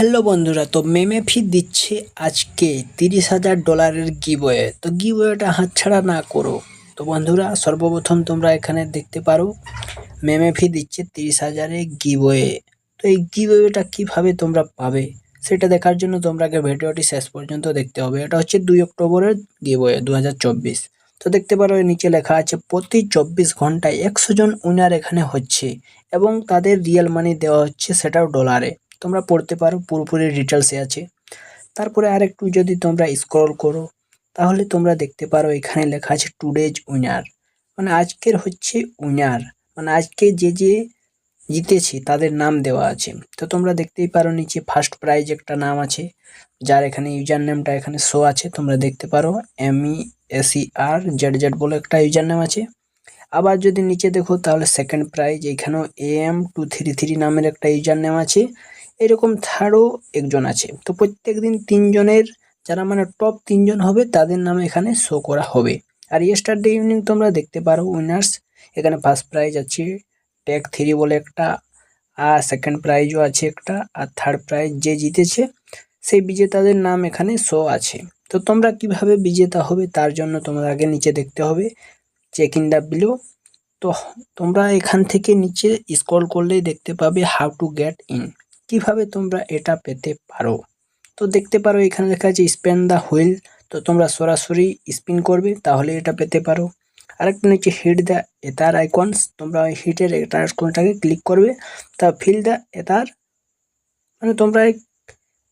Hello বন্ধুরা, তো মেমেফি দিচ্ছে আজকে $30,000 গিভওয়ে। তো গিভওয়েটা হাতছাড়া না করো। তো বন্ধুরা, সর্বপ্রথম তোমরা এখানে দেখতে পারো মেমেফি দিচ্ছে 30,000 গিভওয়ে। তো এই গিভওয়েটা কিভাবে তোমরা পাবে সেটা দেখার জন্য তোমরা আগে ভিডিওটি শেষ পর্যন্ত দেখতে হবে। এটা হচ্ছে 2 অক্টোবরের গিভওয়ে 2024। তো দেখতে পারো এর নিচে লেখা আছে প্রতি 24 ঘন্টায় 100 জন উইনার এখানে হচ্ছে এবং তাদের রিয়েল মানি দেওয়া হচ্ছে, সেটাও ডলারে। তোমরা পড়তে পারো, পুরোপুরি ডিটেলসে আছে। তারপরে আরেকটু যদি তোমরা স্ক্রল করো তাহলে তোমরা দেখতে পারো এখানে লেখা আছে টুডেজ উইনার, মানে আজকের হচ্ছে উইনার, মানে আজকে যে জিতেছে তাদের নাম দেওয়া আছে। তো তোমরা দেখতেই পারো নিচে ফার্স্ট প্রাইজ একটা নাম আছে, যার এখানে ইউজার নেমটা এখানে শো আছে, তোমরা দেখতে পারো MESERZZ বলে একটা ইউজার নেম আছে। আবার যদি নিচে দেখো তাহলে সেকেন্ড প্রাইজ এখানেও AM233 নামের একটা ইউজার নেম আছে। এরকম থার্ডও একজন আছে। তো প্রত্যেক দিন 3 জনের, যারা মানে টপ 3 জন হবে তাদের নাম এখানে শো করা হবে। আর ইয়েস্টারডে ইভিনিং তোমরা দেখতে পারো উইনার্স, এখানে ফার্স্ট প্রাইজ আছে টেক 3 বলে একটা, আর সেকেন্ড প্রাইজও আছে একটা, আর থার্ড প্রাইজ যে জিতেছে সেই বিজেতাদের নাম এখানে শো আছে। তো তোমরা কিভাবে বিজেতা হবে তার জন্য তোমরা আগে নিচে দেখতে হবে চেক ইন দ্য বিলো। তো তোমরা এখান থেকে নিচে স্ক্রল করলেই দেখতে পাবে হাউ টু গেট ইন, কিভাবে তোমরা এটা পেতে পারো। তো দেখতে পারো এখানে লেখা আছে স্পিন দ্য হুইল। তো তোমরা সরাসরি স্পিন করবে তাহলে এটা পেতে পারো। আরেকটা নিচে হিট দ্য এথার আইকনস, তোমরা ওই হিটের এথার আইকনটাকে ক্লিক করবে, তা ফিল দ্য এথার, মানে তোমরা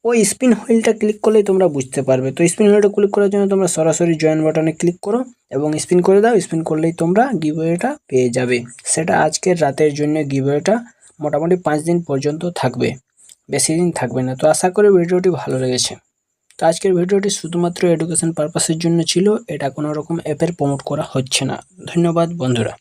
ওই স্পিন হুইলটা ক্লিক করলেই তোমরা বুঝতে পারবে। তো স্পিন হুইলটা ক্লিক করার জন্য তোমরা সরাসরি জয়েন বাটনে ক্লিক করো এবং স্পিন করে দাও। স্পিন করলেই তোমরা গিভওয়েটা পেয়ে যাবে। সেটা আজকের রাতের জন্য গিভওয়েটা মোটামুটি 5 দিন পর্যন্ত থাকবে, বেশি দিন থাকবে না। তো আশা করি ভিডিওটি ভালো লেগেছে। তো আজকের ভিডিওটি শুধুমাত্র এডুকেশন পারপাসের জন্য ছিল, এটা কোনো রকম অ্যাপের প্রমোট করা হচ্ছে না। ধন্যবাদ বন্ধুরা।